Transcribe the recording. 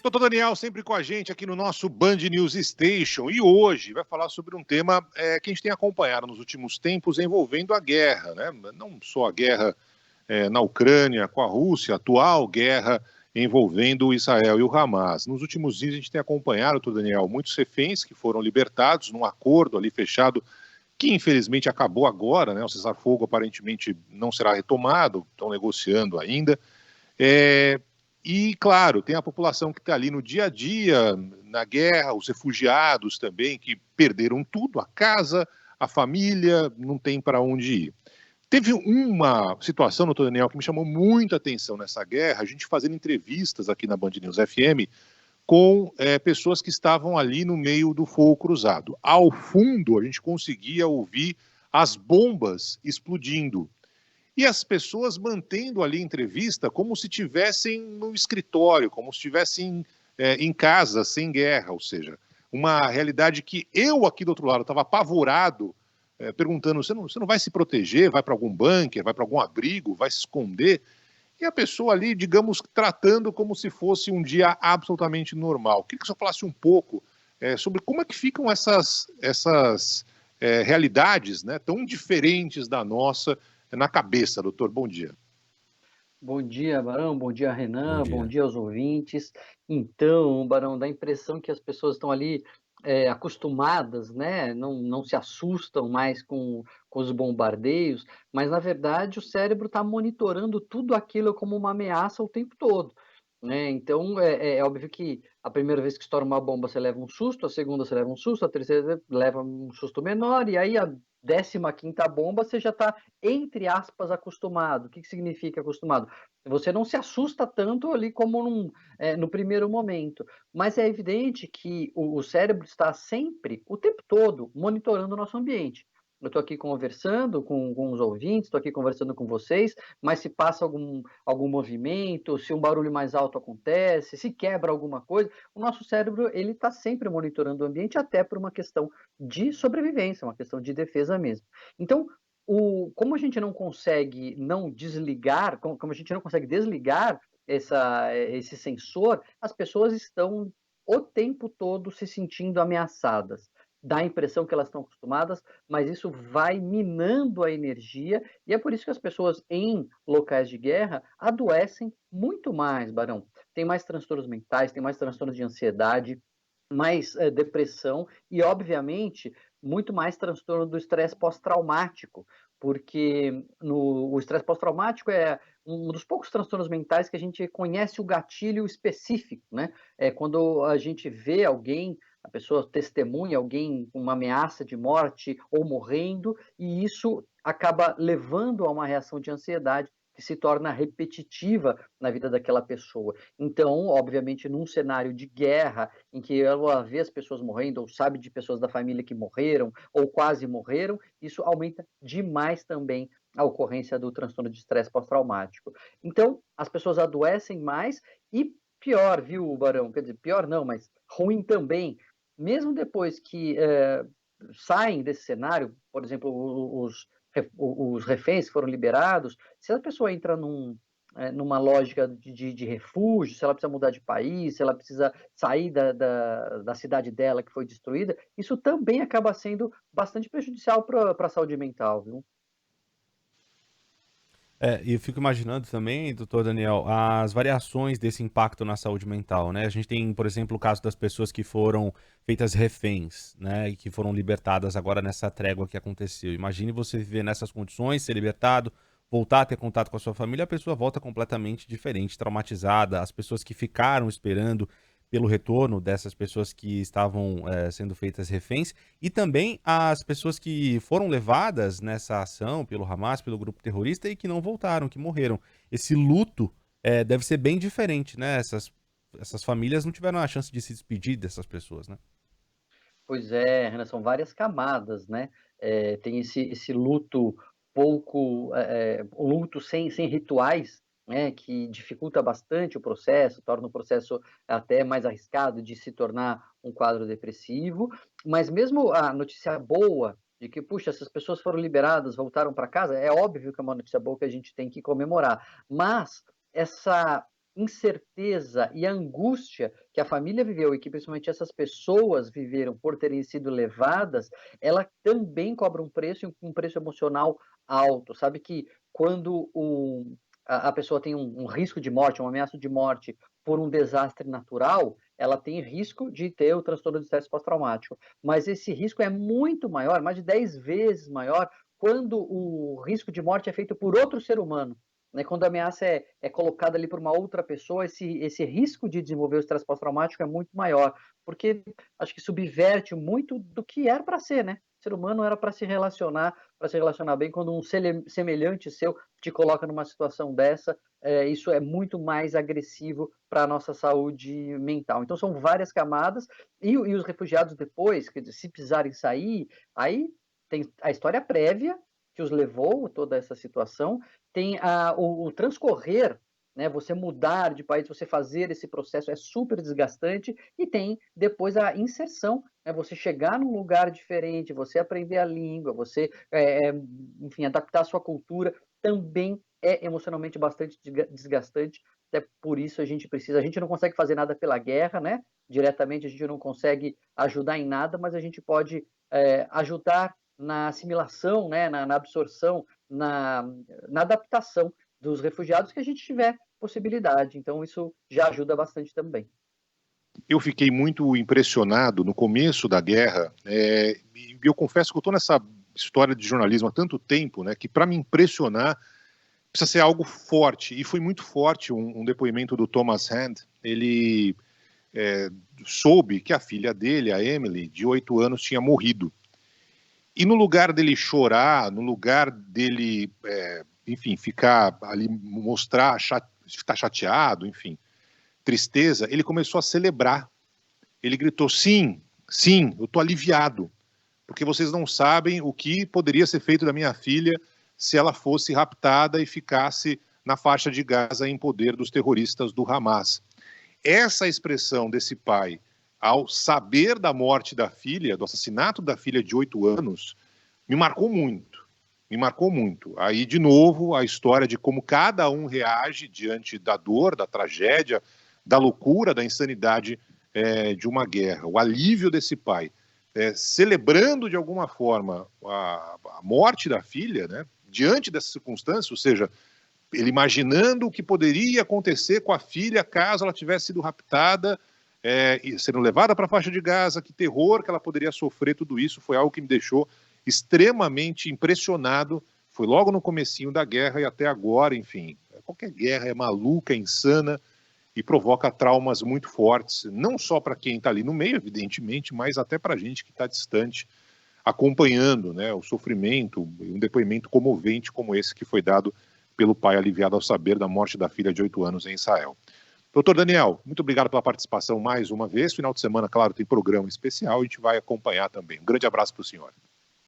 Doutor Daniel, sempre com a gente aqui no nosso Band News Station. E hoje vai falar sobre um tema que a gente tem acompanhado nos últimos tempos envolvendo a guerra, né? Não só a guerra na Ucrânia com a Rússia, a atual guerra envolvendo Israel e o Hamas. Nos últimos dias a gente tem acompanhado, doutor Daniel, muitos reféns que foram libertados num acordo ali fechado, que infelizmente acabou agora, né? O cessar-fogo aparentemente não será retomado, estão negociando ainda. E, claro, tem a população que está ali no dia a dia, na guerra, os refugiados também, que perderam tudo, a casa, a família, não tem para onde ir. Teve uma situação, doutor Daniel, que me chamou muita atenção nessa guerra, a gente fazendo entrevistas aqui na Band News FM com pessoas que estavam ali no meio do fogo cruzado. Ao fundo, a gente conseguia ouvir as bombas explodindo. E as pessoas mantendo ali entrevista como se estivessem no escritório, como se estivessem em casa, sem guerra, ou seja, uma realidade que eu aqui do outro lado estava apavorado, perguntando, você não vai se proteger, vai para algum bunker, vai para algum abrigo, vai se esconder? E a pessoa ali, digamos, tratando como se fosse um dia absolutamente normal. Queria que o senhor falasse um pouco sobre como é que ficam essas realidades, né, tão diferentes da nossa, na cabeça, doutor. Bom dia. Bom dia, Barão. Bom dia, Bom Renan. Bom dia. dia aos ouvintes. Então, Barão, dá a impressão que as pessoas estão ali acostumadas, né? Não se assustam mais com os bombardeios, mas na verdade o cérebro está monitorando tudo aquilo como uma ameaça o tempo todo, né? Então é óbvio que a primeira vez que estoura uma bomba você leva um susto, a segunda você leva um susto, a terceira leva um susto menor, e aí a 15ª bomba você já está, entre aspas, acostumado. O que significa acostumado? Você não se assusta tanto ali como no primeiro momento, mas é evidente que o cérebro está sempre, o tempo todo, monitorando o nosso ambiente. Eu estou aqui conversando com os ouvintes, estou aqui conversando com vocês, mas se passa algum movimento, se um barulho mais alto acontece, se quebra alguma coisa, o nosso cérebro ele está sempre monitorando o ambiente, até por uma questão de sobrevivência, uma questão de defesa mesmo. Então, como a gente não consegue não desligar, como a gente não consegue desligar esse sensor, as pessoas estão o tempo todo se sentindo ameaçadas. Dá a impressão que elas estão acostumadas, mas isso vai minando a energia, e é por isso que as pessoas em locais de guerra adoecem muito mais, Barão. Tem mais transtornos mentais, tem mais transtornos de ansiedade, mais depressão e, obviamente, muito mais transtorno do estresse pós-traumático, porque o estresse pós-traumático é um dos poucos transtornos mentais que a gente conhece o gatilho específico, né? É quando a gente vê alguém, a pessoa testemunha alguém com uma ameaça de morte ou morrendo, e isso acaba levando a uma reação de ansiedade que se torna repetitiva na vida daquela pessoa. Então, obviamente, num cenário de guerra, em que ela vê as pessoas morrendo, ou sabe de pessoas da família que morreram, ou quase morreram, isso aumenta demais também a ocorrência do transtorno de estresse pós-traumático. Então, as pessoas adoecem mais e pior, viu, Barão? Quer dizer, pior não, mas ruim também. Mesmo depois que saem desse cenário, por exemplo, os reféns que foram liberados, se a pessoa entra numa lógica de refúgio, se ela precisa mudar de país, se ela precisa sair da cidade dela que foi destruída, isso também acaba sendo bastante prejudicial para a saúde mental, viu? E eu fico imaginando também, doutor Daniel, as variações desse impacto na saúde mental, né? A gente tem, por exemplo, o caso das pessoas que foram feitas reféns, né? E que foram libertadas agora nessa trégua que aconteceu. Imagine você viver nessas condições, ser libertado, voltar a ter contato com a sua família, a pessoa volta completamente diferente, traumatizada. As pessoas que ficaram esperando pelo retorno dessas pessoas que estavam sendo feitas reféns, e também as pessoas que foram levadas nessa ação pelo Hamas, pelo grupo terrorista, e que não voltaram, que morreram. Esse luto deve ser bem diferente, né? Essas famílias não tiveram a chance de se despedir dessas pessoas, né? Pois é, Renan, são várias camadas, né? Tem esse luto pouco, o luto sem rituais, né? Que dificulta bastante o processo, torna o processo até mais arriscado de se tornar um quadro depressivo. Mas mesmo a notícia boa de que, puxa, essas pessoas foram liberadas, voltaram para casa, é óbvio que é uma notícia boa que a gente tem que comemorar. Mas essa incerteza e a angústia que a família viveu e que principalmente essas pessoas viveram por terem sido levadas, ela também cobra um preço, um preço emocional alto. Sabe que quando a pessoa tem um risco de morte, uma ameaça de morte por um desastre natural, ela tem risco de ter o transtorno de estresse pós-traumático. Mas esse risco é muito maior, mais de 10 vezes maior, quando o risco de morte é feito por outro ser humano. Né? Quando a ameaça é colocada ali por uma outra pessoa, esse risco de desenvolver o estresse pós-traumático é muito maior, porque acho que subverte muito do que era para ser, né? O ser humano era para se relacionar bem. Quando um semelhante seu te coloca numa situação dessa, isso é muito mais agressivo para a nossa saúde mental. Então são várias camadas, e os refugiados depois, quer dizer, se precisarem sair, aí tem a história prévia que os levou a toda essa situação, tem o transcorrer, né, você mudar de país, você fazer esse processo é super desgastante, e tem depois a inserção, né, você chegar num lugar diferente, você aprender a língua, você, enfim, adaptar a sua cultura, também é emocionalmente bastante desgastante. Até por isso a gente não consegue fazer nada pela guerra, né? Diretamente a gente não consegue ajudar em nada, mas a gente pode ajudar na assimilação, né? na absorção, na adaptação dos refugiados que a gente tiver possibilidade. Então isso já ajuda bastante também. Eu fiquei muito impressionado no começo da guerra, e eu confesso que eu estou nessa história de jornalismo há tanto tempo, né, que para me impressionar precisa ser algo forte, e foi muito forte um depoimento do Thomas Hand. Ele soube que a filha dele, a Emily, de 8 anos, tinha morrido. E no lugar dele chorar, no lugar dele, enfim, ficar ali, mostrar, estar chateado, enfim, tristeza, ele começou a celebrar. Ele gritou: sim, sim, eu estou aliviado, porque vocês não sabem o que poderia ser feito da minha filha se ela fosse raptada e ficasse na faixa de Gaza em poder dos terroristas do Hamas. Essa expressão desse pai, ao saber da morte da filha, do assassinato da filha de 8 anos, me marcou muito. Me marcou muito. Aí, de novo, a história de como cada um reage diante da dor, da tragédia, da loucura, da insanidade de uma guerra. O alívio desse pai, celebrando de alguma forma a morte da filha, né, diante dessa circunstância, ou seja, ele imaginando o que poderia acontecer com a filha caso ela tivesse sido raptada, e sendo levada para a faixa de Gaza, que terror que ela poderia sofrer, tudo isso foi algo que me deixou extremamente impressionado. Foi logo no comecinho da guerra e até agora, enfim, qualquer guerra é maluca, é insana e provoca traumas muito fortes, não só para quem está ali no meio, evidentemente, mas até para a gente que está distante, acompanhando, né, o sofrimento, um depoimento comovente como esse que foi dado pelo pai aliviado ao saber da morte da filha de 8 anos em Israel. Doutor Daniel, muito obrigado pela participação mais uma vez. Final de semana, claro, tem programa especial, a gente vai acompanhar também. Um grande abraço para o senhor.